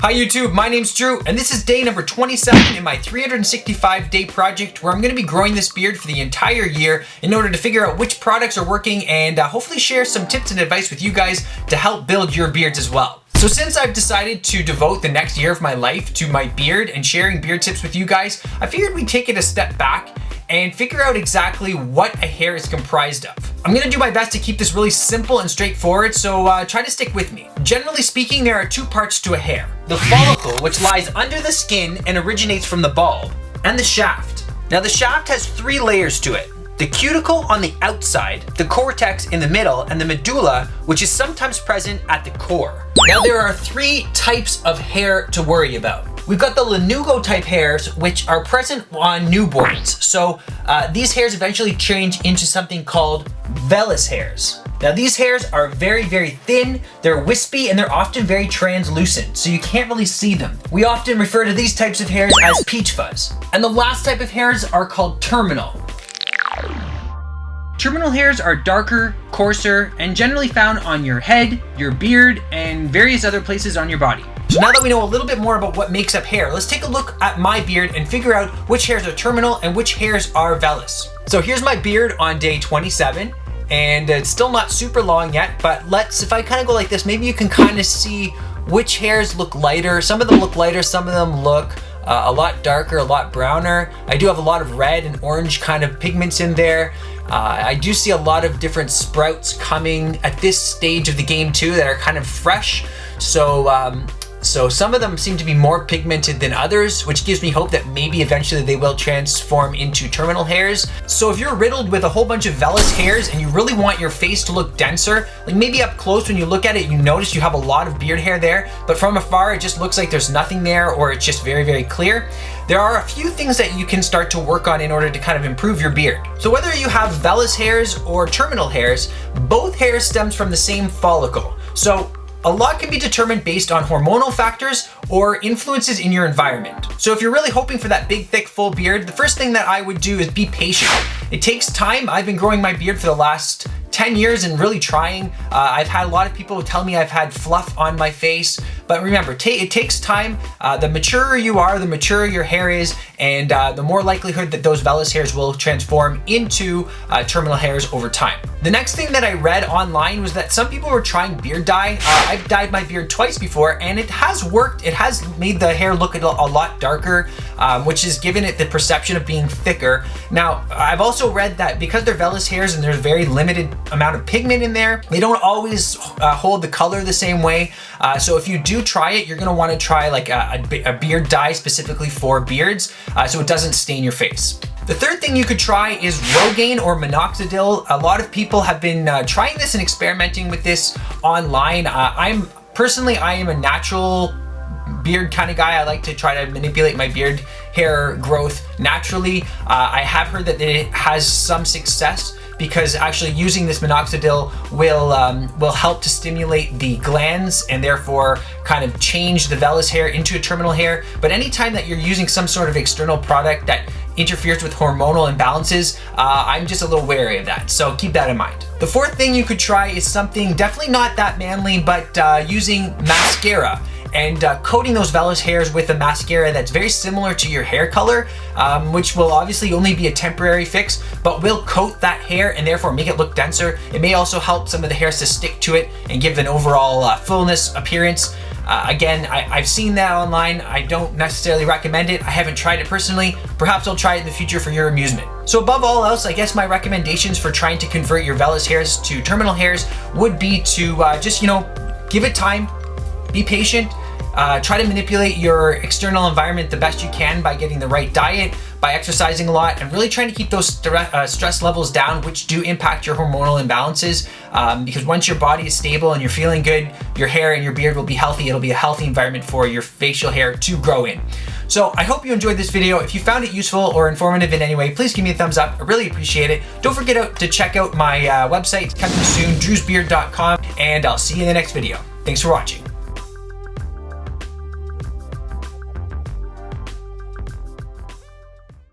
Hi YouTube, my name's Drew, and this is day number 27 in my 365-day project where I'm going to be growing this beard for the entire year in order to figure out which products are working and hopefully share some tips and advice with you guys to help build your beards as well. So since I've decided to devote the next year of my life to my beard and sharing beard tips with you guys, I figured we'd take it a step back and figure out exactly what a hair is comprised of. I'm gonna do my best to keep this really simple and straightforward, so try to stick with me. Generally speaking, there are two parts to a hair. The follicle, which lies under the skin and originates from the bulb, and the shaft. Now the shaft has three layers to it. The cuticle on the outside, the cortex in the middle, and the medulla, which is sometimes present at the core. Now there are three types of hair to worry about. We've got the lanugo type hairs, which are present on newborns. So these hairs eventually change into something called vellus hairs. Now these hairs are very, very thin, they're wispy, and they're often very translucent, so you can't really see them. We often refer to these types of hairs as peach fuzz. And the last type of hairs are called terminal. Terminal hairs are darker, coarser, and generally found on your head, your beard, and various other places on your body. So now that we know a little bit more about what makes up hair, let's take a look at my beard and figure out which hairs are terminal and which hairs are vellus. So here's my beard on day 27, and it's still not super long yet, but if I kind of go like this, maybe you can kind of see which hairs look lighter. Some of them look lighter, some of them look a lot darker, a lot browner. I do have a lot of red and orange kind of pigments in there. I do see a lot of different sprouts coming at this stage of the game too that are kind of fresh. So some of them seem to be more pigmented than others, which gives me hope that maybe eventually they will transform into terminal hairs. So if you're riddled with a whole bunch of vellus hairs and you really want your face to look denser, like maybe up close when you look at it, you notice you have a lot of beard hair there, but from afar it just looks like there's nothing there, or it's just very, very clear. There are a few things that you can start to work on in order to kind of improve your beard. So whether you have vellus hairs or terminal hairs, both hairs stems from the same follicle. So a lot can be determined based on hormonal factors or influences in your environment. So if you're really hoping for that big, thick, full beard, the first thing that I would do is be patient. It takes time. I've been growing my beard for the last 10 years and really trying. I've had a lot of people tell me I've had fluff on my face, but remember, it takes time. The maturer you are, the maturer your hair is, and the more likelihood that those vellus hairs will transform into terminal hairs over time. The next thing that I read online was that some people were trying beard dye. I've dyed my beard twice before, and it has worked. It has made the hair look a lot darker, which has given it the perception of being thicker. Now, I've also read that because they're vellus hairs and there's very limited amount of pigment in there, they don't always hold the color the same way. So if you do try it, you're gonna wanna try like a beard dye specifically for beards, so it doesn't stain your face. The third thing you could try is Rogaine or minoxidil. A lot of people have been trying this and experimenting with this online. I am a natural beard kind of guy. I like to try to manipulate my beard hair growth naturally. I have heard that it has some success because actually using this minoxidil will help to stimulate the glands and therefore kind of change the vellus hair into a terminal hair. But anytime that you're using some sort of external product that interferes with hormonal imbalances, I'm just a little wary of that, so keep that in mind. The fourth thing you could try is something definitely not that manly, but using mascara and coating those vellus hairs with a mascara that's very similar to your hair color, which will obviously only be a temporary fix, but will coat that hair and therefore make it look denser. It may also help some of the hairs to stick to it and give an overall fullness appearance. Again, I've seen that online. I don't necessarily recommend it. I haven't tried it personally. Perhaps I'll try it in the future for your amusement. So above all else, I guess my recommendations for trying to convert your vellus hairs to terminal hairs would be to just, give it time, be patient, try to manipulate your external environment the best you can by getting the right diet, by exercising a lot, and really trying to keep those stress levels down, which do impact your hormonal imbalances. Because once your body is stable and you're feeling good, your hair and your beard will be healthy. It'll be a healthy environment for your facial hair to grow in. So I hope you enjoyed this video. If you found it useful or informative in any way, please give me a thumbs up. I really appreciate it. Don't forget to check out my website, coming soon, drewsbeard.com, and I'll see you in the next video. Thanks for watching.